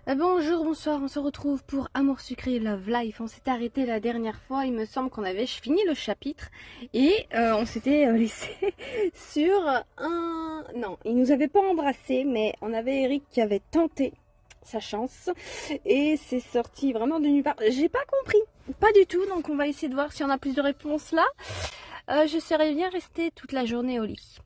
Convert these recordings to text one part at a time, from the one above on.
Bonjour, bonsoir, on se retrouve pour Amour sucré Love Life. On s'était arrêté la dernière fois, il me semble qu'on avait fini le chapitre et on s'était laissé sur un... Non, il nous avait pas embrassé, mais on avait Eric qui avait tenté sa chance et c'est sorti vraiment de nulle part. J'ai pas compris, pas du tout, donc on va essayer de voir si on a plus de réponses là. Je serais bien restée toute la journée au lit.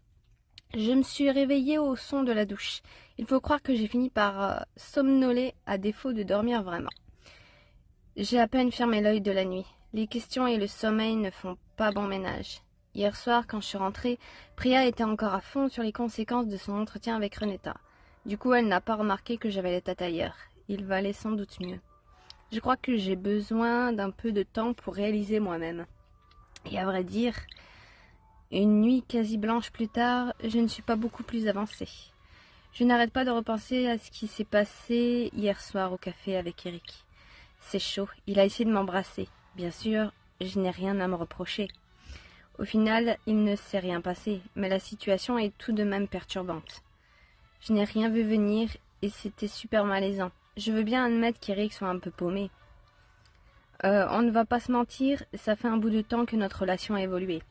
Je me suis réveillée au son de la douche. Il faut croire que j'ai fini par somnoler à défaut de dormir vraiment. J'ai à peine fermé l'œil de la nuit. Les questions et le sommeil ne font pas bon ménage. Hier soir, quand je suis rentrée, Priya était encore à fond sur les conséquences de son entretien avec Renetta. Du coup, elle n'a pas remarqué que j'avais les têtes ailleurs. Il va aller sans doute mieux. Je crois que j'ai besoin d'un peu de temps pour réaliser moi-même. Et à vrai dire, une nuit quasi blanche plus tard, je ne suis pas beaucoup plus avancée. Je n'arrête pas de repenser à ce qui s'est passé hier soir au café avec Eric. C'est chaud, il a essayé de m'embrasser. Bien sûr, je n'ai rien à me reprocher. Au final, il ne s'est rien passé, mais la situation est tout de même perturbante. Je n'ai rien vu venir et c'était super malaisant. Je veux bien admettre qu'Eric soit un peu paumé. On ne va pas se mentir, ça fait un bout de temps que notre relation a évolué.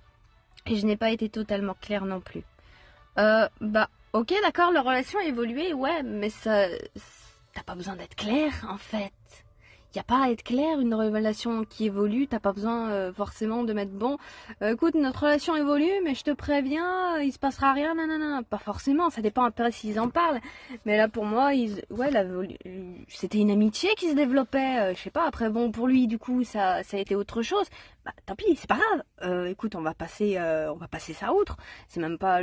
Et je n'ai pas été totalement claire non plus. Ok, d'accord, la relation a évolué, ouais, mais ça... T'as pas besoin d'être clair, en fait. Y a pas à être clair, une relation qui évolue, t'as pas besoin forcément de mettre bon. Écoute, notre relation évolue, mais je te préviens, il se passera rien, nanana. Pas forcément, ça dépend un peu s'ils en parlent. Mais là, pour moi, c'était une amitié qui se développait, je sais pas, après bon, pour lui, du coup, ça a été autre chose. Bah, tant pis, c'est pas grave. Écoute, on va passer ça outre. C'est même pas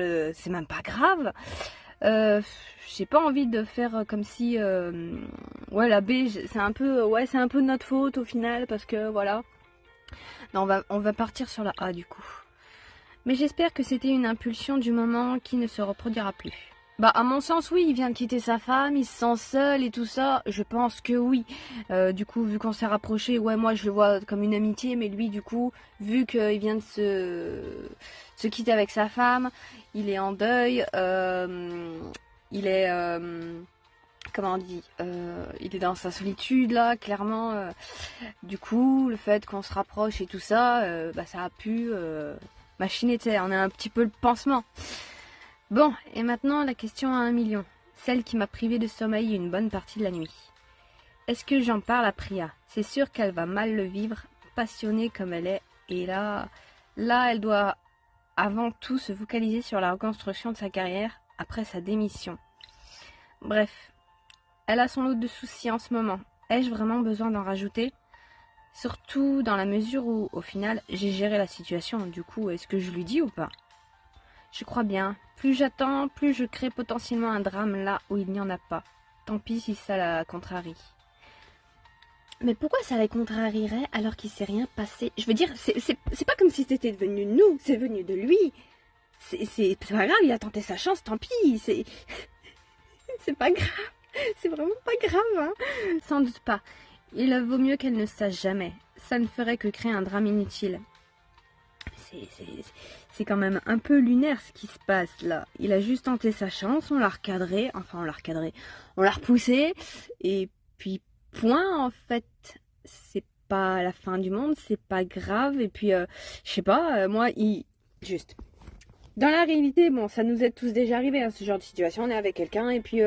grave. J'ai pas envie de faire comme si la B c'est un peu de notre faute au final parce que voilà. Non, on va partir sur la A du coup. Mais j'espère que c'était une impulsion du moment qui ne se reproduira plus. Bah à mon sens oui, il vient de quitter sa femme, il se sent seul et tout ça, je pense que oui. Du coup vu qu'on s'est rapproché, ouais moi je le vois comme une amitié, mais lui du coup, vu qu'il vient de se quitter avec sa femme, il est en deuil, il est... comment on dit, il est dans sa solitude là, clairement. Du coup, le fait qu'on se rapproche et tout ça, ça a pu machiner, tu sais, on a un petit peu le pansement. Bon, et maintenant la question à 1 million, celle qui m'a privé de sommeil une bonne partie de la nuit. Est-ce que j'en parle à Priya? C'est sûr qu'elle va mal le vivre, passionnée comme elle est, et là, elle doit avant tout se focaliser sur la reconstruction de sa carrière après sa démission. Bref, elle a son lot de soucis en ce moment. Ai-je vraiment besoin d'en rajouter? Surtout dans la mesure où, au final, j'ai géré la situation. Du coup, est-ce que je lui dis ou pas? Je crois bien. Plus j'attends, plus je crée potentiellement un drame là où il n'y en a pas. Tant pis si ça la contrarie. Mais pourquoi ça la contrarierait alors qu'il s'est rien passé? Je veux dire, c'est pas comme si c'était venu de nous, c'est venu de lui. C'est pas grave, il a tenté sa chance, tant pis. C'est pas grave. C'est vraiment pas grave, hein. Sans doute pas. Il vaut mieux qu'elle ne sache jamais. Ça ne ferait que créer un drame inutile. C'est quand même un peu lunaire ce qui se passe là. Il a juste tenté sa chance, on l'a recadré, on l'a repoussé, et puis point en fait. C'est pas la fin du monde, c'est pas grave, et puis je sais pas, juste. Dans la réalité, bon, ça nous est tous déjà arrivé, hein, ce genre de situation. On est avec quelqu'un et puis y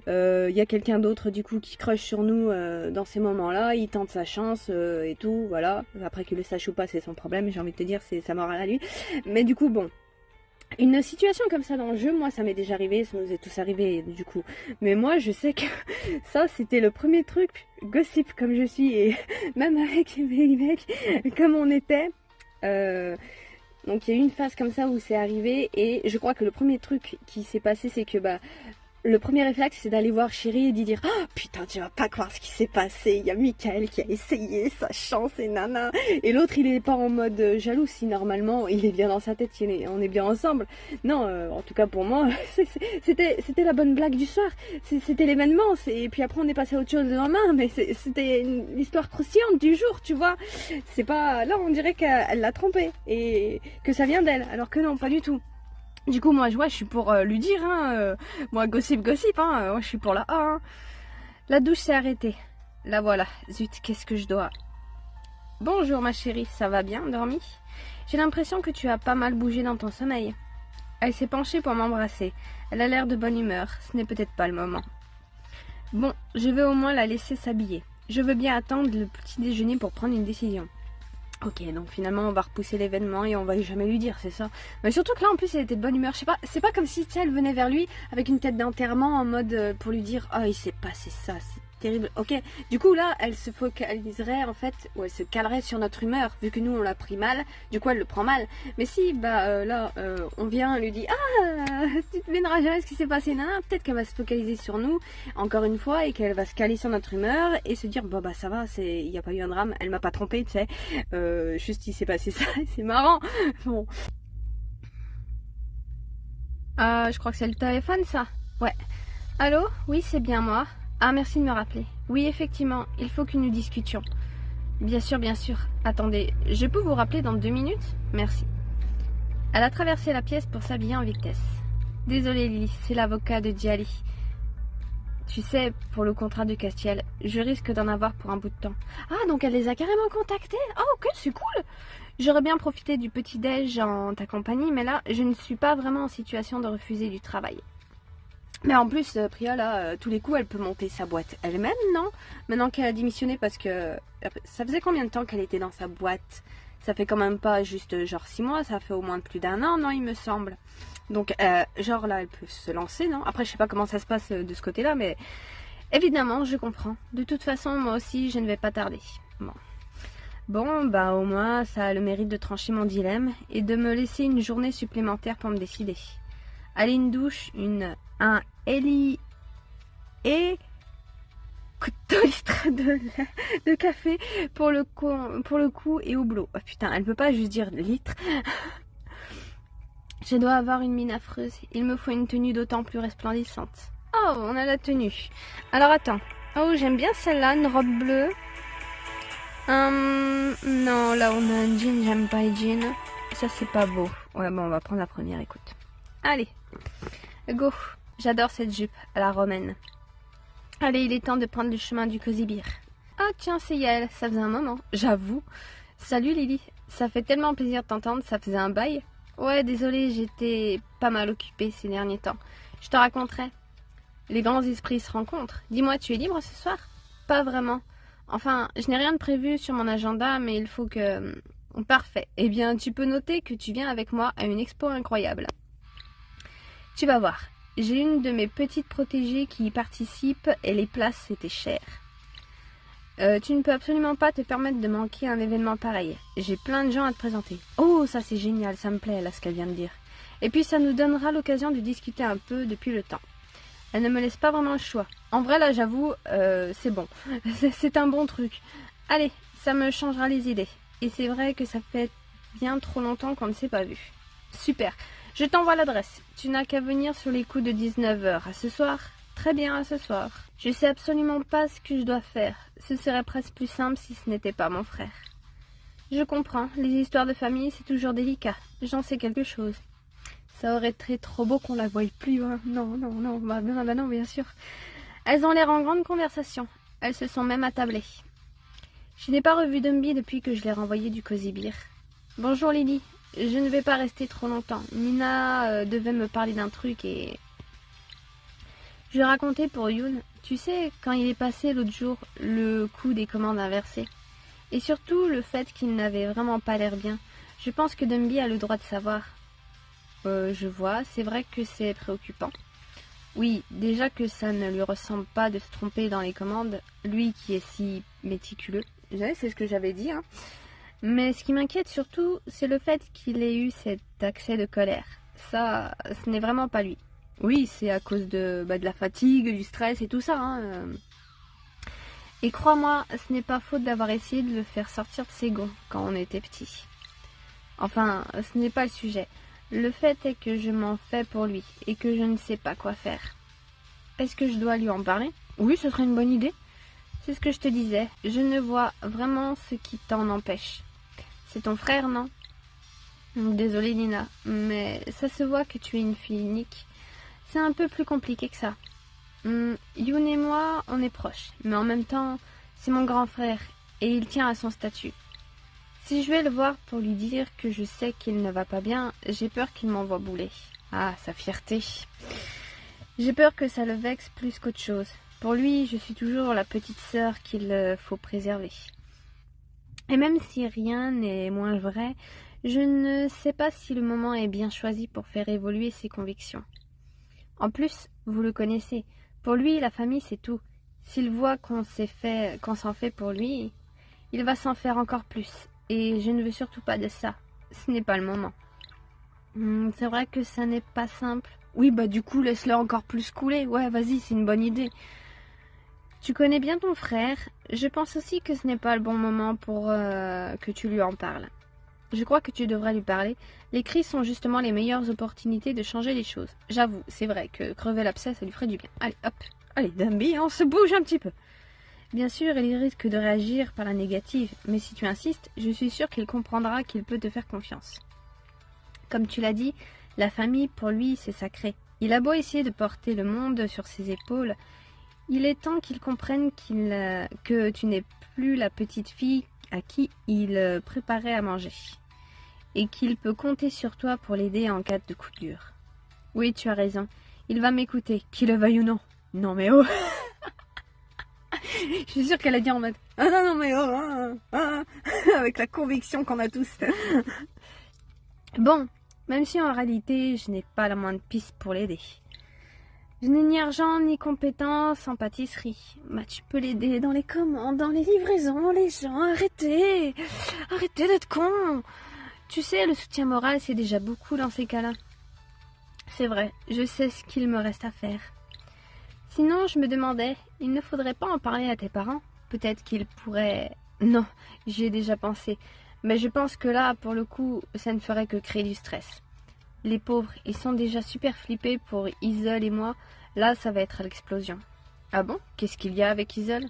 a quelqu'un d'autre du coup qui crush sur nous dans ces moments-là. Il tente sa chance et tout, voilà. Après qu'il le sache ou pas, c'est son problème. J'ai envie de te dire, c'est sa morale à lui. Mais du coup, bon, une situation comme ça dans le jeu, moi, ça m'est déjà arrivé. Ça nous est tous arrivé du coup. Mais moi, je sais que ça, c'était le premier truc gossip comme je suis et même avec mes mecs comme on était. Donc il y a eu une phase comme ça où c'est arrivé et je crois que le premier truc qui s'est passé c'est que le premier réflexe c'est d'aller voir Chéri et d'y dire oh putain tu vas pas croire ce qui s'est passé, il y a Michael qui a essayé sa chance et nana, et l'autre il est pas en mode jaloux si normalement il est bien dans sa tête, on est bien ensemble. Non, en tout cas pour moi c'était la bonne blague du soir, c'était l'événement, et puis après on est passé à autre chose le lendemain, mais c'était l'histoire croustillante du jour, tu vois. C'est pas, là on dirait qu'elle l'a trompé et que ça vient d'elle, alors que non, pas du tout. Du coup, moi, je suis pour lui dire, hein, moi, gossip, hein, moi, je suis pour la A. Hein. La douche s'est arrêtée. La voilà. Zut, qu'est-ce que je dois... Bonjour ma chérie, ça va bien, dormi? J'ai l'impression que tu as pas mal bougé dans ton sommeil. Elle s'est penchée pour m'embrasser. Elle a l'air de bonne humeur, ce n'est peut-être pas le moment. Bon, je vais au moins la laisser s'habiller. Je veux bien attendre le petit déjeuner pour prendre une décision. Ok, donc finalement on va repousser l'événement et on va jamais lui dire, c'est ça. Mais surtout que là en plus elle était de bonne humeur, je sais pas, c'est pas comme si tu sais, elle venait vers lui avec une tête d'enterrement en mode pour lui dire oh il s'est passé ça, c'est terrible. Ok, du coup là elle se focaliserait en fait, ou elle se calerait sur notre humeur, vu que nous on l'a pris mal, du coup elle le prend mal. Mais si là on vient, elle lui dit ah tu te mèneras jamais ce qui s'est passé, nana, peut-être qu'elle va se focaliser sur nous encore une fois et qu'elle va se caler sur notre humeur et se dire bah ça va, il n'y a pas eu un drame, elle m'a pas trompé, tu sais. Juste il s'est passé ça, c'est marrant. Bon. Je crois que c'est le téléphone ça. Ouais. Allô? Oui, c'est bien moi. Ah, merci de me rappeler. Oui, effectivement, il faut que nous discutions. Bien sûr, bien sûr. Attendez, je peux vous rappeler dans 2 minutes? Merci. Elle a traversé la pièce pour s'habiller en vitesse. Désolée Lily, c'est l'avocat de Djali. Tu sais, pour le contrat de Castiel, je risque d'en avoir pour un bout de temps. Ah, donc elle les a carrément contactés? Ah, ok, c'est cool. J'aurais bien profité du petit-déj en ta compagnie, mais là, je ne suis pas vraiment en situation de refuser du travail. Mais en plus, Priya, là, tous les coups, elle peut monter sa boîte elle-même, non? Maintenant qu'elle a démissionné, parce que... Ça faisait combien de temps qu'elle était dans sa boîte? Ça fait quand même pas juste genre 6 mois, ça fait au moins plus d'1 an, non, il me semble. Donc, genre là, elle peut se lancer, non? Après, je sais pas comment ça se passe de ce côté-là, mais évidemment, je comprends. De toute façon, moi aussi, je ne vais pas tarder. Bon, bah au moins, ça a le mérite de trancher mon dilemme et de me laisser une journée supplémentaire pour me décider. Aller une douche, un Eli et 2 litres de café pour le coup et houblot. Oh, putain, elle peut pas juste dire litre. Je dois avoir une mine affreuse. Il me faut une tenue d'autant plus resplendissante. Oh, on a la tenue. Alors attends. Oh, j'aime bien celle-là, une robe bleue. Non, là on a un jean, j'aime pas les jeans. Ça c'est pas beau. Ouais, bon, on va prendre la première, écoute. Allez, go. J'adore cette jupe à la romaine. Allez, il est temps de prendre le chemin du Cosy Beer. Ah tiens, c'est Yael, ça faisait un moment, j'avoue. Salut Lily, ça fait tellement plaisir de t'entendre, ça faisait un bail. Ouais, désolée, j'étais pas mal occupée ces derniers temps. Je te raconterai. Les grands esprits se rencontrent. Dis-moi, tu es libre ce soir? Pas vraiment. Enfin, je n'ai rien de prévu sur mon agenda, mais il faut que... Parfait. Eh bien, tu peux noter que tu viens avec moi à une expo incroyable. Tu vas voir. J'ai une de mes petites protégées qui y participe et les places, c'était cher. Tu ne peux absolument pas te permettre de manquer un événement pareil. J'ai plein de gens à te présenter. Oh, ça c'est génial, ça me plaît là ce qu'elle vient de dire. Et puis ça nous donnera l'occasion de discuter un peu depuis le temps. Elle ne me laisse pas vraiment le choix. En vrai, là, j'avoue, c'est bon. C'est un bon truc. Allez, ça me changera les idées. Et c'est vrai que ça fait bien trop longtemps qu'on ne s'est pas vu. Super. Je t'envoie l'adresse. Tu n'as qu'à venir sur les coups de 19h. À ce soir? Très bien, à ce soir. Je sais absolument pas ce que je dois faire. Ce serait presque plus simple si ce n'était pas mon frère. Je comprends. Les histoires de famille, c'est toujours délicat. J'en sais quelque chose. Ça aurait été trop beau qu'on la voie plus loin. Non, non, bien sûr. Elles ont l'air en grande conversation. Elles se sont même attablées. Je n'ai pas revu Dumby depuis que je l'ai renvoyé du Cosy Beer. Bonjour Lily. Je ne vais pas rester trop longtemps. Nina devait me parler d'un truc et... Je racontais pour Youn. Tu sais, quand il est passé l'autre jour, le coup des commandes inversées. Et surtout, le fait qu'il n'avait vraiment pas l'air bien. Je pense que Dumby a le droit de savoir. Je vois, c'est vrai que c'est préoccupant. Oui, déjà que ça ne lui ressemble pas de se tromper dans les commandes, lui qui est si méticuleux. C'est ce que j'avais dit, hein. Mais ce qui m'inquiète surtout, c'est le fait qu'il ait eu cet accès de colère. Ça, ce n'est vraiment pas lui. Oui, c'est à cause de la fatigue, du stress et tout ça, hein. Et crois-moi, ce n'est pas faute d'avoir essayé de le faire sortir de ses gonds quand on était petit. Enfin, ce n'est pas le sujet. Le fait est que je m'en fais pour lui et que je ne sais pas quoi faire. Est-ce que je dois lui en parler? Oui, ce serait une bonne idée. C'est ce que je te disais. Je ne vois vraiment ce qui t'en empêche. C'est ton frère, non? Désolée, Nina, mais ça se voit que tu es une fille unique. C'est un peu plus compliqué que ça. Youn et moi, on est proches, mais en même temps, c'est mon grand frère, et il tient à son statut. Si je vais le voir pour lui dire que je sais qu'il ne va pas bien, j'ai peur qu'il m'envoie bouler. Ah, sa fierté. J'ai peur que ça le vexe plus qu'autre chose. Pour lui, je suis toujours la petite sœur qu'il faut préserver. Et même si rien n'est moins vrai, je ne sais pas si le moment est bien choisi pour faire évoluer ses convictions. En plus, vous le connaissez, pour lui, la famille, c'est tout. S'il voit qu'on s'en fait pour lui, il va s'en faire encore plus. Et je ne veux surtout pas de ça. Ce n'est pas le moment. C'est vrai que ça n'est pas simple. Oui, bah du coup, laisse-le encore plus couler. Ouais, vas-y, c'est une bonne idée. Tu connais bien ton frère. Je pense aussi que ce n'est pas le bon moment pour que tu lui en parles. Je crois que tu devrais lui parler. Les crises sont justement les meilleures opportunités de changer les choses. J'avoue, c'est vrai que crever l'abcès, ça lui ferait du bien. Allez, hop. Allez, Dumby, on se bouge un petit peu. Bien sûr, il risque de réagir par la négative, mais si tu insistes, je suis sûre qu'il comprendra qu'il peut te faire confiance. Comme tu l'as dit, la famille, pour lui, c'est sacré. Il a beau essayer de porter le monde sur ses épaules, il est temps qu'il comprenne que tu n'es plus la petite fille à qui il préparait à manger, et qu'il peut compter sur toi pour l'aider en cas de coup dur. Oui, tu as raison, il va m'écouter, qu'il le veuille ou non. Non mais oh. Je suis sûre qu'elle a dit en mode « Ah non, non, mais oh, avec la conviction qu'on a tous. Bon, même si en réalité, je n'ai pas la moindre piste pour l'aider. Je n'ai ni argent, ni compétences en pâtisserie. Bah, tu peux l'aider dans les commandes, dans les livraisons, les gens, arrêtez. Arrêtez d'être con. Tu sais, le soutien moral, c'est déjà beaucoup dans ces cas-là. C'est vrai, je sais ce qu'il me reste à faire. Sinon, je me demandais, il ne faudrait pas en parler à tes parents? Peut-être qu'ils pourraient... Non, j'y ai déjà pensé. Mais je pense que là, pour le coup, ça ne ferait que créer du stress. Les pauvres, ils sont déjà super flippés pour Isol et moi. Là, ça va être l'explosion. Ah bon? Qu'est-ce qu'il y a avec Isol?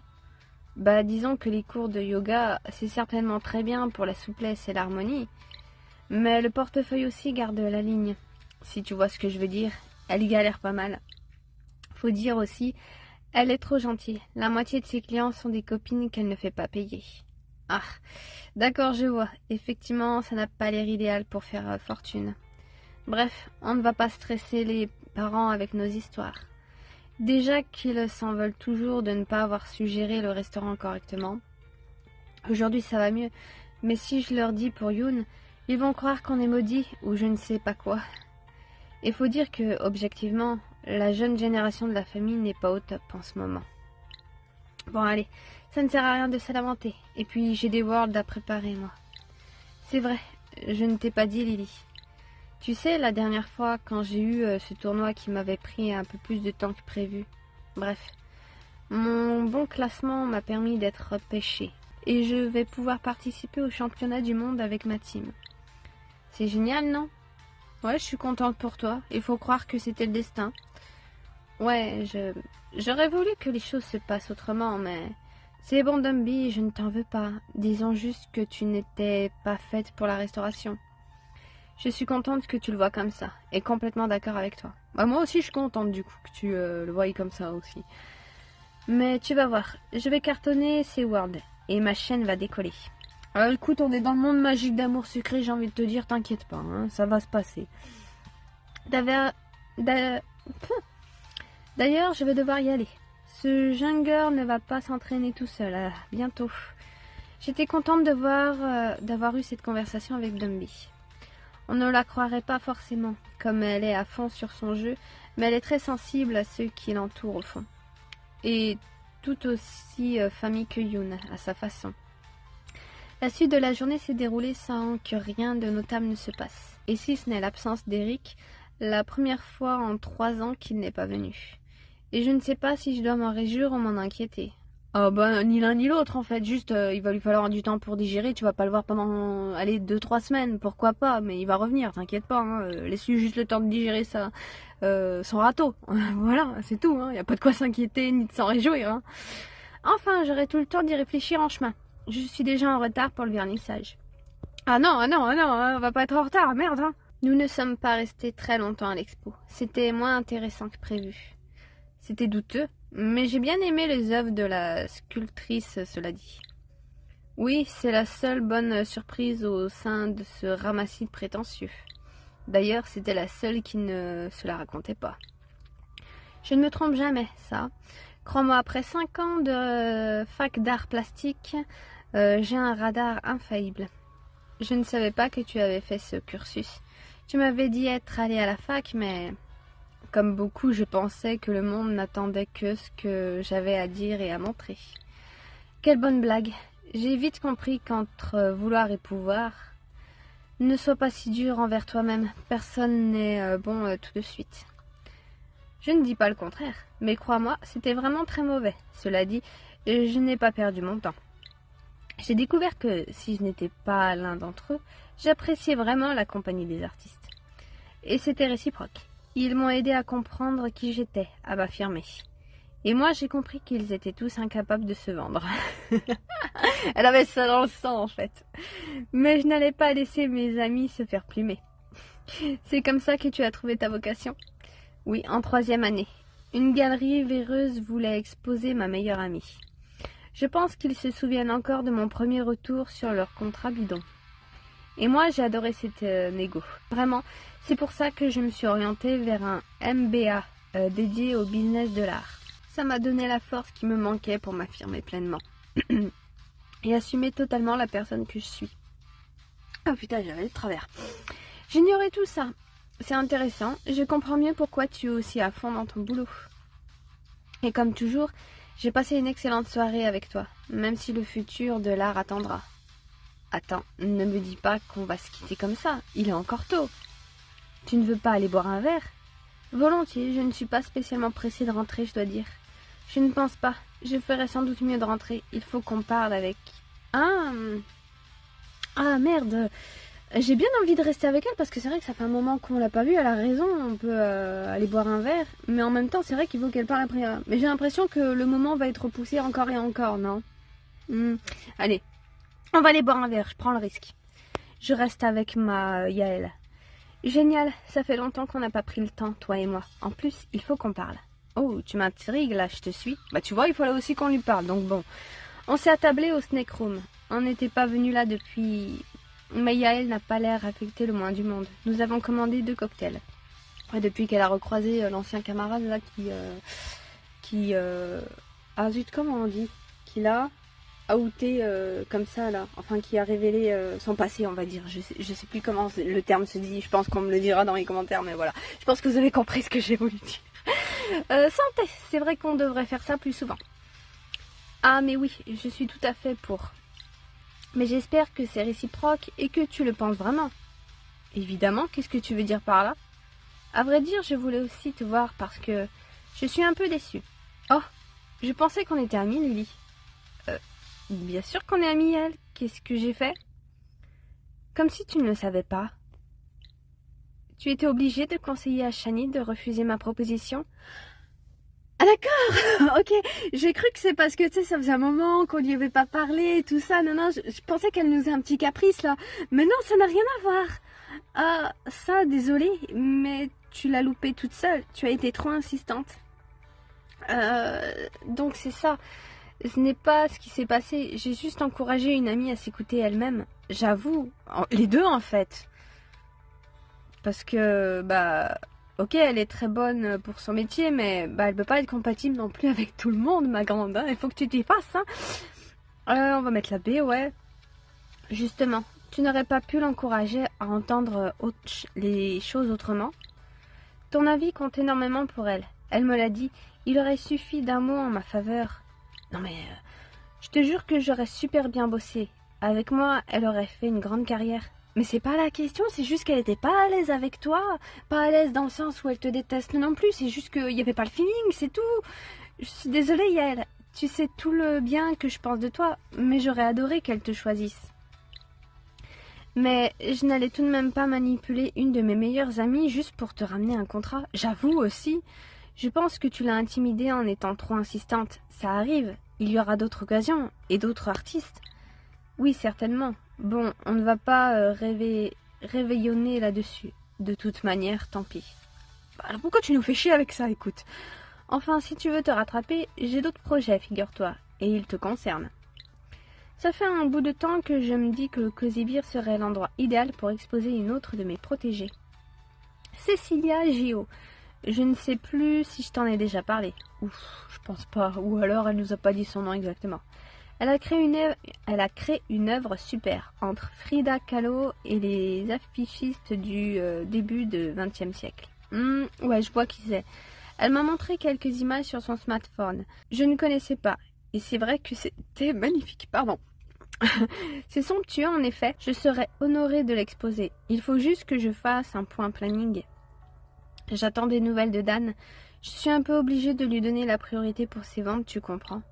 Bah, disons que les cours de yoga, c'est certainement très bien pour la souplesse et l'harmonie. Mais le portefeuille aussi garde la ligne. Si tu vois ce que je veux dire, elle y galère pas mal. Faut dire aussi, elle est trop gentille. La moitié de ses clients sont des copines qu'elle ne fait pas payer. Ah, d'accord, je vois. Effectivement, ça n'a pas l'air idéal pour faire fortune. Bref, on ne va pas stresser les parents avec nos histoires. Déjà qu'ils s'en veulent toujours de ne pas avoir su gérer le restaurant correctement. Aujourd'hui, ça va mieux. Mais si je leur dis pour Youn, ils vont croire qu'on est maudits ou je ne sais pas quoi. Et faut dire que, objectivement, la jeune génération de la famille n'est pas au top en ce moment. Bon, allez, ça ne sert à rien de se lamenter. Et puis, j'ai des worlds à préparer, moi. C'est vrai, je ne t'ai pas dit, Lily. Tu sais, la dernière fois, quand j'ai eu ce tournoi qui m'avait pris un peu plus de temps que prévu. Bref, mon bon classement m'a permis d'être pêchée. Et je vais pouvoir participer au championnat du monde avec ma team. C'est génial, non? Ouais, je suis contente pour toi. Il faut croire que c'était le destin. Ouais, j'aurais voulu que les choses se passent autrement, mais... C'est bon, Dumby, je ne t'en veux pas. Disons juste que tu n'étais pas faite pour la restauration. Je suis contente que tu le vois comme ça, et complètement d'accord avec toi. Bah, moi aussi, je suis contente du coup que tu le voies comme ça aussi. Mais tu vas voir, je vais cartonner ces worlds, et ma chaîne va décoller. Alors écoute, on est dans le monde magique d'amour sucré, j'ai envie de te dire, t'inquiète pas, hein, ça va se passer. D'ailleurs, je vais devoir y aller. Ce jungler ne va pas s'entraîner tout seul, à bientôt. J'étais contente d'avoir eu cette conversation avec Dumby. On ne la croirait pas forcément, comme elle est à fond sur son jeu, mais elle est très sensible à ceux qui l'entourent au fond. Et tout aussi famille que Youn, à sa façon. La suite de la journée s'est déroulée sans que rien de notable ne se passe. Et si ce n'est l'absence d'Eric, la première fois en 3 ans qu'il n'est pas venu. Et je ne sais pas si je dois m'en réjouir ou m'en inquiéter. Ah bah ni l'un ni l'autre en fait, juste il va lui falloir du temps pour digérer, tu vas pas le voir pendant, allez, 2-3 semaines, pourquoi pas, mais il va revenir, t'inquiète pas, hein, laisse-lui juste le temps de digérer ça, son râteau, voilà, c'est tout, hein, y a pas de quoi s'inquiéter ni de s'en réjouir. Hein. Enfin, j'aurai tout le temps d'y réfléchir en chemin, je suis déjà en retard pour le vernissage. Ah non, on va pas être en retard, merde hein. Nous ne sommes pas restés très longtemps à l'expo, c'était moins intéressant que prévu. C'était douteux, mais j'ai bien aimé les œuvres de la sculptrice, cela dit. Oui, c'est la seule bonne surprise au sein de ce ramassis prétentieux. D'ailleurs, c'était la seule qui ne se la racontait pas. Je ne me trompe jamais, ça. Crois-moi, après 5 ans de fac d'art plastique, j'ai un radar infaillible. Je ne savais pas que tu avais fait ce cursus. Tu m'avais dit être allé à la fac, mais comme beaucoup, je pensais que le monde n'attendait que ce que j'avais à dire et à montrer. Quelle bonne blague. J'ai vite compris qu'entre vouloir et pouvoir, ne sois pas si dur envers toi-même. Personne n'est bon tout de suite. Je ne dis pas le contraire, mais crois-moi, c'était vraiment très mauvais. Cela dit, je n'ai pas perdu mon temps. J'ai découvert que, si je n'étais pas l'un d'entre eux, j'appréciais vraiment la compagnie des artistes. Et c'était réciproque. Ils m'ont aidé à comprendre qui j'étais, à m'affirmer. Et moi, j'ai compris qu'ils étaient tous incapables de se vendre. Elle avait ça dans le sang, en fait. Mais je n'allais pas laisser mes amis se faire plumer. C'est comme ça que tu as trouvé ta vocation? Oui, en 3e année. Une galerie véreuse voulait exposer ma meilleure amie. Je pense qu'ils se souviennent encore de mon premier retour sur leur contrat bidon. Et moi, j'ai adoré cette négo. Vraiment, c'est pour ça que je me suis orientée vers un MBA dédié au business de l'art. Ça m'a donné la force qui me manquait pour m'affirmer pleinement. Et assumer totalement la personne que je suis. Oh putain, j'avais le travers. J'ignorais tout ça. C'est intéressant, je comprends mieux pourquoi tu es aussi à fond dans ton boulot. Et comme toujours, j'ai passé une excellente soirée avec toi, même si le futur de l'art attendra. Attends, ne me dis pas qu'on va se quitter comme ça, il est encore tôt. Tu ne veux pas aller boire un verre? Volontiers, je ne suis pas spécialement pressée de rentrer, je dois dire. Je ne pense pas, je ferais sans doute mieux de rentrer, il faut qu'on parle avec... Ah merde. J'ai bien envie de rester avec elle parce que c'est vrai que ça fait un moment qu'on l'a pas vue, elle a raison, on peut aller boire un verre, mais en même temps c'est vrai qu'il faut qu'elle parle après. Mais j'ai l'impression que le moment va être repoussé encore et encore, non? Allez, on va aller boire un verre, je prends le risque. Je reste avec ma Yael. Génial, ça fait longtemps qu'on n'a pas pris le temps, toi et moi. En plus, il faut qu'on parle. Oh, tu m'intrigues là, je te suis. Bah tu vois, il fallait aussi qu'on lui parle, donc bon. On s'est attablé au Snake Room. On n'était pas venu là depuis... Mais Yael n'a pas l'air affectée le moins du monde. Nous avons commandé 2 cocktails. Ouais, depuis qu'elle a recroisé l'ancien camarade là qui ah zut, comment on dit? Qui l'a outé comme ça là. Enfin qui a révélé son passé, on va dire. Je sais plus comment le terme se dit. Je pense qu'on me le dira dans les commentaires, mais voilà. Je pense que vous avez compris ce que j'ai voulu dire. Santé, c'est vrai qu'on devrait faire ça plus souvent. Ah mais oui, je suis tout à fait pour. Mais j'espère que c'est réciproque et que tu le penses vraiment. Évidemment, qu'est-ce que tu veux dire par là? À vrai dire, je voulais aussi te voir parce que je suis un peu déçue. Oh, je pensais qu'on était amis, Lily. Bien sûr qu'on est amis, elle. Qu'est-ce que j'ai fait? Comme si tu ne le savais pas. Tu étais obligée de conseiller à Shani de refuser ma proposition? Ah d'accord, ok, j'ai cru que c'est parce que tu sais ça faisait un moment qu'on lui avait pas parlé et tout ça, non, je pensais qu'elle nous faisait un petit caprice là, mais non, ça n'a rien à voir. Ah, ça, désolée, mais tu l'as loupé toute seule, tu as été trop insistante. Donc c'est ça, ce n'est pas ce qui s'est passé, j'ai juste encouragé une amie à s'écouter elle-même, j'avoue, les deux en fait. Parce que, ok, elle est très bonne pour son métier, mais elle peut pas être compatible non plus avec tout le monde, ma grande. Hein. Il faut que tu t'y fasses. Hein. On va mettre la B, ouais. Justement, tu n'aurais pas pu l'encourager à entendre les choses autrement? Ton avis compte énormément pour elle. Elle me l'a dit, il aurait suffi d'un mot en ma faveur. Non mais, je te jure que j'aurais super bien bossé. Avec moi, elle aurait fait une grande carrière. Mais c'est pas la question, c'est juste qu'elle était pas à l'aise avec toi. Pas à l'aise dans le sens où elle te déteste non plus, c'est juste qu'il n'y avait pas le feeling, c'est tout. Je suis désolée, Yael. Tu sais tout le bien que je pense de toi, mais j'aurais adoré qu'elle te choisisse. Mais je n'allais tout de même pas manipuler une de mes meilleures amies juste pour te ramener un contrat. J'avoue aussi. Je pense que tu l'as intimidée en étant trop insistante. Ça arrive, il y aura d'autres occasions et d'autres artistes. Oui, certainement. Bon, on ne va pas réveillonner là-dessus. De toute manière, tant pis. Alors pourquoi tu nous fais chier avec ça, écoute? Enfin, si tu veux te rattraper, j'ai d'autres projets, figure-toi, et ils te concernent. Ça fait un bout de temps que je me dis que le Cosy Beer serait l'endroit idéal pour exposer une autre de mes protégées. Cecilia Gio. Je ne sais plus si je t'en ai déjà parlé. Ouf, je pense pas. Ou alors elle nous a pas dit son nom exactement. Elle a créé une œuvre super entre Frida Kahlo et les affichistes du début du XXe siècle. Ouais, je vois qui c'est. Elle m'a montré quelques images sur son smartphone. Je ne connaissais pas. Et c'est vrai que c'était magnifique. Pardon. C'est somptueux en effet. Je serais honorée de l'exposer. Il faut juste que je fasse un point planning. J'attends des nouvelles de Dan. Je suis un peu obligée de lui donner la priorité pour ses ventes, tu comprends.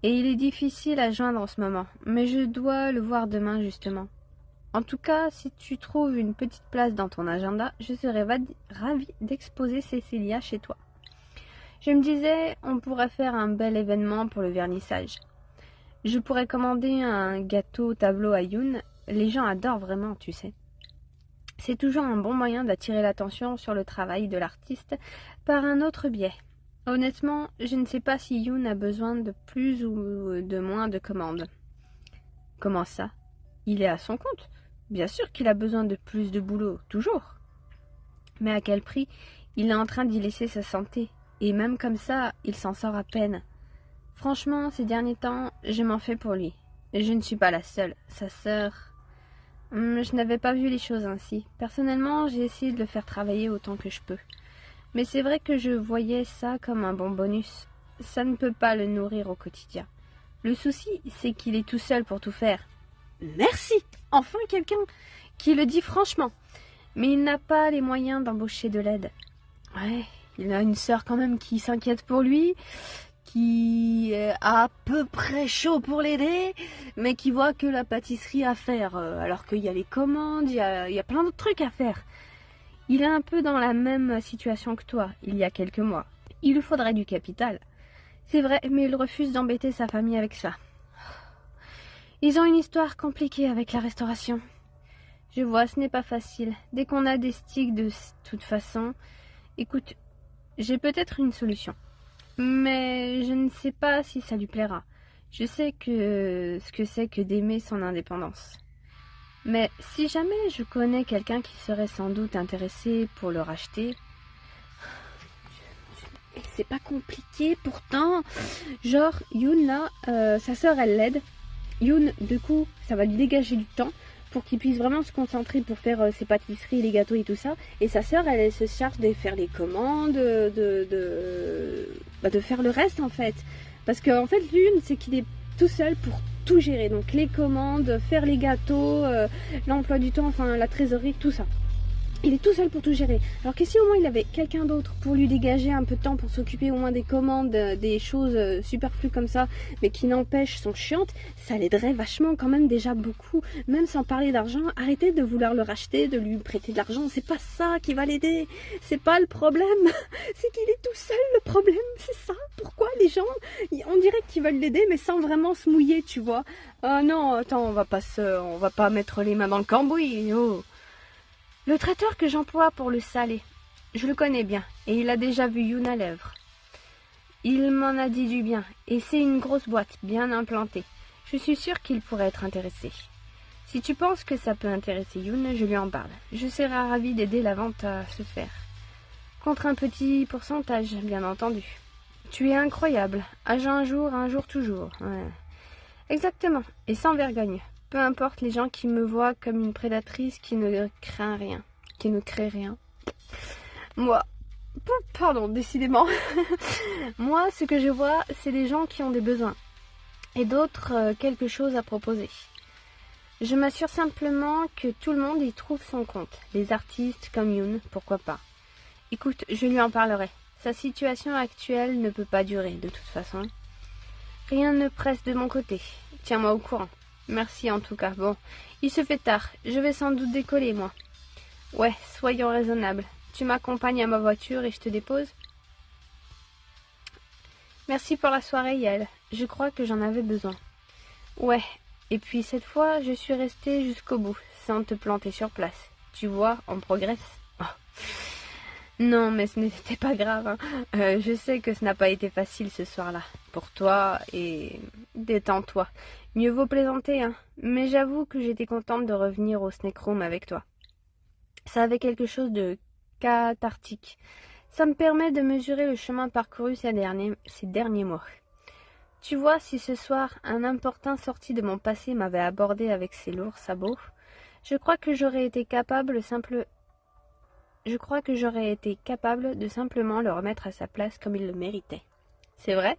Et il est difficile à joindre en ce moment, mais je dois le voir demain justement. En tout cas, si tu trouves une petite place dans ton agenda, je serais ravie d'exposer Cecilia chez toi. Je me disais, on pourrait faire un bel événement pour le vernissage. Je pourrais commander un gâteau au tableau à Yoon. Les gens adorent vraiment, tu sais. C'est toujours un bon moyen d'attirer l'attention sur le travail de l'artiste par un autre biais. Honnêtement, je ne sais pas si Yoon a besoin de plus ou de moins de commandes. Comment ça? Il est à son compte. Bien sûr qu'il a besoin de plus de boulot, toujours. Mais à quel prix? Il est en train d'y laisser sa santé. Et même comme ça, il s'en sort à peine. Franchement, ces derniers temps, je m'en fais pour lui. Je ne suis pas la seule. Sa sœur... Je n'avais pas vu les choses ainsi. Personnellement, j'ai essayé de le faire travailler autant que je peux. Mais c'est vrai que je voyais ça comme un bon bonus. Ça ne peut pas le nourrir au quotidien. Le souci, c'est qu'il est tout seul pour tout faire. Merci! Enfin quelqu'un qui le dit franchement. Mais il n'a pas les moyens d'embaucher de l'aide. Ouais, il a une sœur quand même qui s'inquiète pour lui, qui est à peu près chaud pour l'aider, mais qui voit que la pâtisserie à faire, alors qu'il y a les commandes, il y a plein d'autres trucs à faire. Il est un peu dans la même situation que toi, il y a quelques mois. Il lui faudrait du capital. C'est vrai, mais il refuse d'embêter sa famille avec ça. Ils ont une histoire compliquée avec la restauration. Je vois, ce n'est pas facile. Dès qu'on a des sticks de toute façon... Écoute, j'ai peut-être une solution. Mais je ne sais pas si ça lui plaira. Je sais que ce que c'est que d'aimer son indépendance. Mais si jamais je connais quelqu'un qui serait sans doute intéressé pour le racheter... C'est pas compliqué pourtant. Genre, Yoon là, sa sœur elle l'aide. Yoon, du coup, ça va lui dégager du temps pour qu'il puisse vraiment se concentrer pour faire ses pâtisseries, les gâteaux et tout ça. Et sa sœur, elle se charge de faire les commandes, de faire le reste en fait. Parce qu'en fait, Yoon, c'est qu'il est tout seul pour tout gérer. Donc les commandes, faire les gâteaux, l'emploi du temps, enfin la trésorerie, tout ça. Il est tout seul pour tout gérer. Alors que si au moins il avait quelqu'un d'autre pour lui dégager un peu de temps pour s'occuper au moins des commandes, des choses superflues comme ça, mais qui n'empêchent sont chiantes, ça l'aiderait vachement quand même déjà beaucoup. Même sans parler d'argent, arrêtez de vouloir le racheter, de lui prêter de l'argent. C'est pas ça qui va l'aider. C'est pas le problème. C'est qu'il est tout seul le problème. C'est ça. Pourquoi les gens, on dirait qu'ils veulent l'aider mais sans vraiment se mouiller, tu vois. Ah non, attends, on va pas mettre les mains dans le cambouis. Oh. Le traiteur que j'emploie pour le salé, je le connais bien, et il a déjà vu Yoon à l'œuvre. Il m'en a dit du bien, et c'est une grosse boîte, bien implantée. Je suis sûre qu'il pourrait être intéressé. Si tu penses que ça peut intéresser Yoon, je lui en parle. Je serai ravie d'aider la vente à se faire. Contre un petit pourcentage, bien entendu. Tu es incroyable. Âge un jour toujours. Ouais. Exactement, et sans vergogne. Peu importe les gens qui me voient comme une prédatrice qui ne craint rien, qui ne crée rien. Moi, pardon, décidément. Moi, ce que je vois, c'est des gens qui ont des besoins et d'autres quelque chose à proposer. Je m'assure simplement que tout le monde y trouve son compte. Les artistes comme Yoon, pourquoi pas. Écoute, je lui en parlerai. Sa situation actuelle ne peut pas durer de toute façon. Rien ne presse de mon côté. Tiens-moi au courant. Merci en tout cas. Bon, il se fait tard. Je vais sans doute décoller, moi. Ouais, soyons raisonnables. Tu m'accompagnes à ma voiture et je te dépose? Merci pour la soirée, Yael. Je crois que j'en avais besoin. Ouais, et puis cette fois, je suis restée jusqu'au bout, sans te planter sur place. Tu vois, on progresse. Oh. Non, mais ce n'était pas grave, hein. Je sais que ce n'a pas été facile ce soir-là. Pour toi et détends-toi. Mieux vaut plaisanter, hein. Mais j'avoue que j'étais contente de revenir au Snake Room avec toi. Ça avait quelque chose de cathartique. Ça me permet de mesurer le chemin parcouru ces derniers mois. Tu vois, si ce soir un importun sorti de mon passé m'avait abordé avec ses lourds sabots, je crois que j'aurais été capable de simplement le remettre à sa place comme il le méritait. C'est vrai?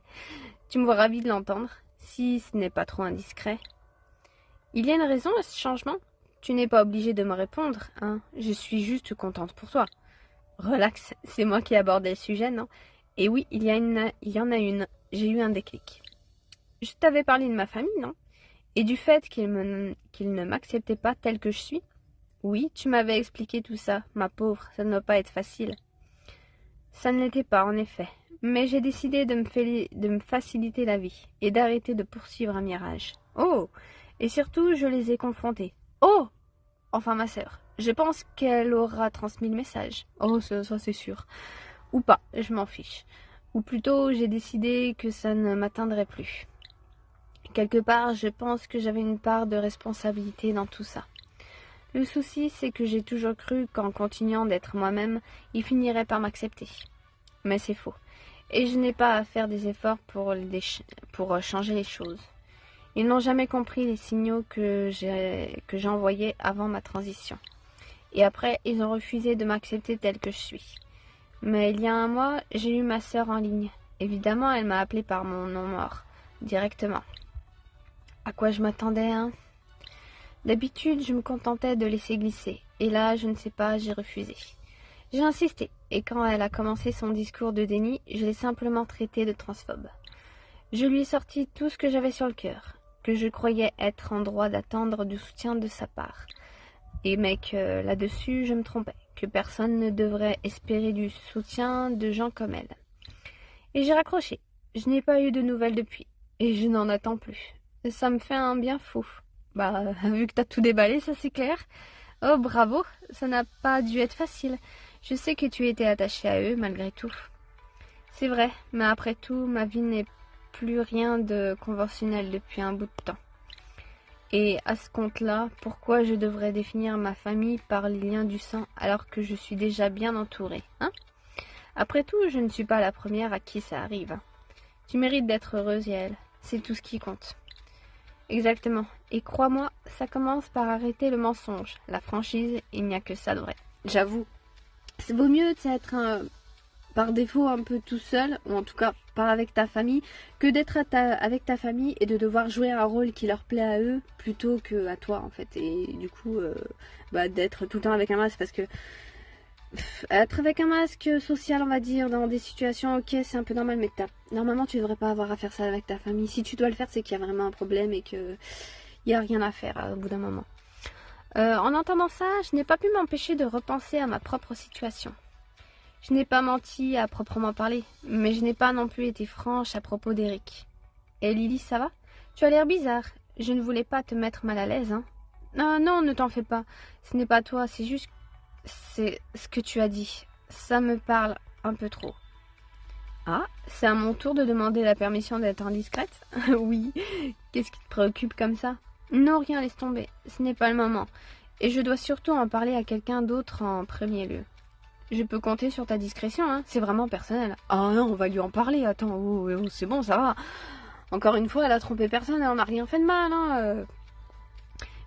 Tu me vois ravie de l'entendre, si ce n'est pas trop indiscret. Il y a une raison à ce changement? Tu n'es pas obligé de me répondre, hein. Je suis juste contente pour toi. Relax, c'est moi qui abordais le sujet, non? Et oui, il y en a une. J'ai eu un déclic. Je t'avais parlé de ma famille, non? Et du fait qu'ils ne m'acceptaient pas tel que je suis? Oui, tu m'avais expliqué tout ça, ma pauvre, ça ne doit pas être facile. Ça ne l'était pas, en effet. Mais j'ai décidé de me faciliter la vie et d'arrêter de poursuivre un mirage. Oh! Et surtout, je les ai confrontés. Oh! Enfin, ma sœur. Je pense qu'elle aura transmis le message. Oh, ça c'est sûr. Ou pas, je m'en fiche. Ou plutôt, j'ai décidé que ça ne m'atteindrait plus. Quelque part, je pense que j'avais une part de responsabilité dans tout ça. Le souci, c'est que j'ai toujours cru qu'en continuant d'être moi-même, ils finiraient par m'accepter. Mais c'est faux. Et je n'ai pas à faire des efforts pour changer les choses. Ils n'ont jamais compris les signaux que j'envoyais avant ma transition. Et après, ils ont refusé de m'accepter telle que je suis. Mais il y a un mois, j'ai eu ma sœur en ligne. Évidemment, elle m'a appelé par mon nom mort, directement. À quoi je m'attendais, hein? D'habitude, je me contentais de laisser glisser. Et là, je ne sais pas, j'ai refusé. J'ai insisté, et quand elle a commencé son discours de déni, je l'ai simplement traitée de transphobe. Je lui ai sorti tout ce que j'avais sur le cœur, que je croyais être en droit d'attendre du soutien de sa part. Mais que là-dessus, je me trompais, que personne ne devrait espérer du soutien de gens comme elle. Et j'ai raccroché. Je n'ai pas eu de nouvelles depuis, et je n'en attends plus. Ça me fait un bien fou. Bah, vu que t'as tout déballé, ça c'est clair. Oh, bravo, ça n'a pas dû être facile. Je sais que tu étais attachée à eux, malgré tout. C'est vrai, mais après tout, ma vie n'est plus rien de conventionnel depuis un bout de temps. Et à ce compte-là, pourquoi je devrais définir ma famille par les liens du sang alors que je suis déjà bien entourée, hein? Après tout, je ne suis pas la première à qui ça arrive, hein. Tu mérites d'être heureuse, Yael. C'est tout ce qui compte. Exactement. Et crois-moi, ça commence par arrêter le mensonge. La franchise, il n'y a que ça de vrai. J'avoue. Ça vaut mieux être par défaut un peu tout seul, ou en tout cas pas avec ta famille, que d'être avec ta famille et de devoir jouer un rôle qui leur plaît à eux plutôt que à toi en fait. Et du coup, d'être tout le temps avec un masque parce que être avec un masque social, on va dire, dans des situations, ok, c'est un peu normal, mais normalement tu devrais pas avoir à faire ça avec ta famille. Si tu dois le faire, c'est qu'il y a vraiment un problème et qu'il n'y a rien à faire au bout d'un moment. En entendant ça, je n'ai pas pu m'empêcher de repenser à ma propre situation. Je n'ai pas menti à proprement parler, mais je n'ai pas non plus été franche à propos d'Eric. Et Lily, ça va? Tu as l'air bizarre. Je ne voulais pas te mettre mal à l'aise, hein. Non, ne t'en fais pas. Ce n'est pas toi, c'est juste... C'est ce que tu as dit. Ça me parle un peu trop. Ah, c'est à mon tour de demander la permission d'être indiscrète? Oui. Qu'est-ce qui te préoccupe comme ça? Non, rien, laisse tomber. Ce n'est pas le moment. Et je dois surtout en parler à quelqu'un d'autre en premier lieu. Je peux compter sur ta discrétion, hein. C'est vraiment personnel. Ah non, on va lui en parler. Attends, c'est bon, ça va. Encore une fois, elle a trompé personne et on n'a rien fait de mal, hein.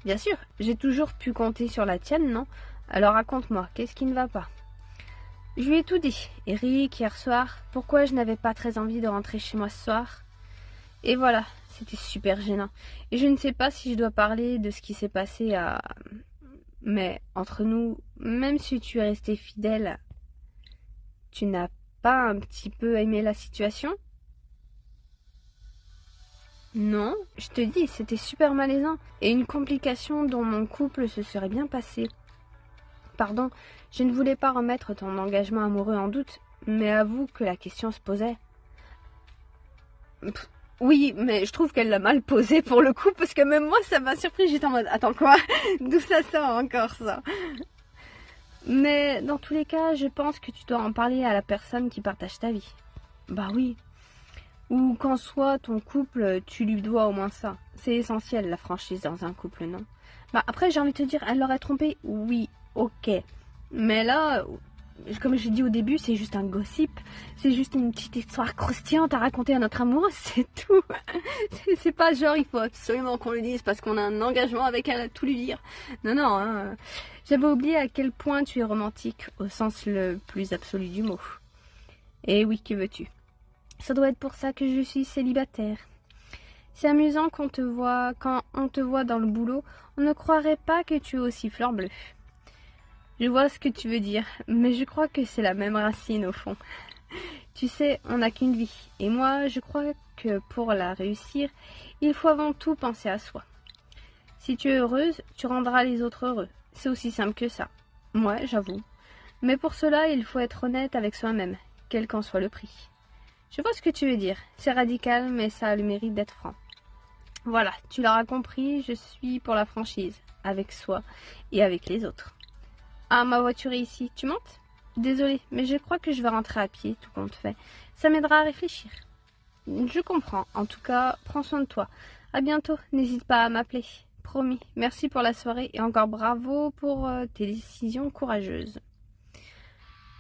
Bien sûr, j'ai toujours pu compter sur la tienne, non? Alors raconte-moi, qu'est-ce qui ne va pas? Je lui ai tout dit. Eric, hier soir, pourquoi je n'avais pas très envie de rentrer chez moi ce soir. Et voilà, c'était super gênant. Et je ne sais pas si je dois parler de ce qui s'est passé à... Mais entre nous, même si tu es resté fidèle, tu n'as pas un petit peu aimé la situation? Non, je te dis, c'était super malaisant. Et une complication dont mon couple se serait bien passé. Pardon, je ne voulais pas remettre ton engagement amoureux en doute, mais avoue que la question se posait. Oui, mais je trouve qu'elle l'a mal posée pour le coup, parce que même moi, ça m'a surpris. J'étais en mode, attends quoi? D'où ça sort encore, ça? Mais dans tous les cas, je pense que tu dois en parler à la personne qui partage ta vie. Bah oui. Ou qu'en soit ton couple, tu lui dois au moins ça. C'est essentiel, la franchise dans un couple, non? Bah après, j'ai envie de te dire, elle l'aurait trompé. Oui, ok. Mais là, comme j'ai dit au début, c'est juste un gossip. C'est juste une petite histoire croustillante à raconter à notre amoureux, c'est tout. C'est pas genre, il faut absolument qu'on le dise parce qu'on a un engagement avec elle à tout lui dire. Non, non, hein. J'avais oublié à quel point tu es romantique, au sens le plus absolu du mot. Et oui, que veux-tu? Ça doit être pour ça que je suis célibataire. C'est amusant quand on te voit dans le boulot, on ne croirait pas que tu es aussi fleur bleue. Je vois ce que tu veux dire, mais je crois que c'est la même racine au fond. Tu sais, on n'a qu'une vie, et moi je crois que pour la réussir, il faut avant tout penser à soi. Si tu es heureuse, tu rendras les autres heureux. C'est aussi simple que ça. Ouais, j'avoue. Mais pour cela, il faut être honnête avec soi-même, quel qu'en soit le prix. Je vois ce que tu veux dire. C'est radical, mais ça a le mérite d'être franc. Voilà, tu l'auras compris, je suis pour la franchise, avec soi et avec les autres. Ah, ma voiture est ici, tu montes? Désolée, mais je crois que je vais rentrer à pied, tout compte fait. Ça m'aidera à réfléchir. Je comprends. En tout cas, prends soin de toi. À bientôt, n'hésite pas à m'appeler. Promis. Merci pour la soirée et encore bravo pour tes décisions courageuses.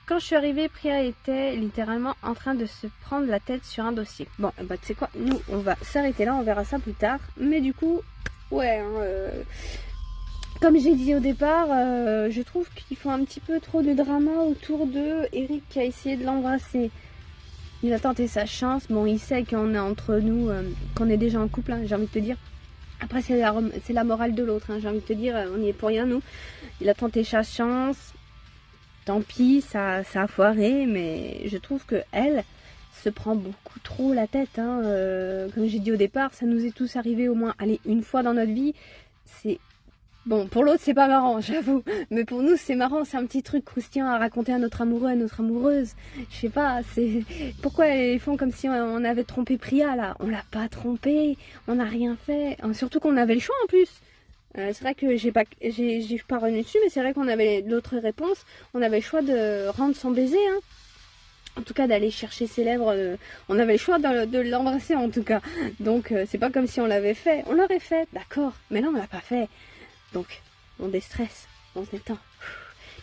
Quand je suis arrivée, Priya était littéralement en train de se prendre la tête sur un dossier. Bon, bah tu sais quoi, nous on va s'arrêter là, on verra ça plus tard. Mais du coup, ouais, comme j'ai dit au départ, je trouve qu'ils font un petit peu trop de drama autour de Eric qui a essayé de l'embrasser. Il a tenté sa chance, bon il sait qu'on est entre nous, qu'on est déjà en couple, hein, j'ai envie de te dire. Après c'est la morale de l'autre, hein, j'ai envie de te dire, on n'y est pour rien nous. Il a tenté sa chance. Tant pis, ça a foiré, mais je trouve que elle se prend beaucoup trop la tête. Hein. Comme j'ai dit au départ, ça nous est tous arrivé au moins, allez, une fois dans notre vie. C'est bon, pour l'autre c'est pas marrant, j'avoue, mais pour nous c'est marrant, c'est un petit truc croustillant à raconter à notre amoureux, à notre amoureuse. Je sais pas, c'est pourquoi ils font comme si on avait trompé Priya là. On l'a pas trompé, on n'a rien fait. Surtout qu'on avait le choix en plus. C'est vrai que j'ai pas revenu dessus, mais c'est vrai qu'on avait l'autre réponse. On avait le choix de rendre son baiser, hein. En tout cas d'aller chercher ses lèvres. On avait le choix de l'embrasser en tout cas. Donc c'est pas comme si on l'avait fait. On l'aurait fait, d'accord. Mais là on l'a pas fait. Donc on déstresse, on se détend.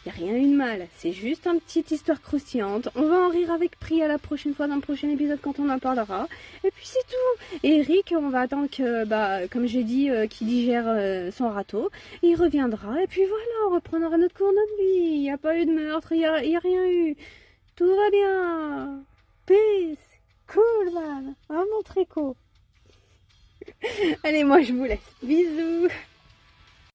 Il n'y a rien eu de mal, c'est juste une petite histoire croustillante. On va en rire avec Priya la prochaine fois dans le prochain épisode quand on en parlera. Et puis c'est tout. Et Eric, on va attendre que, comme j'ai dit, qu'il digère son râteau. Et il reviendra. Et puis voilà, on reprendra notre cours, notre vie. Il n'y a pas eu de meurtre, il n'y a rien eu. Tout va bien. Peace. Cool, man. Ah, mon tricot. Allez, moi je vous laisse. Bisous.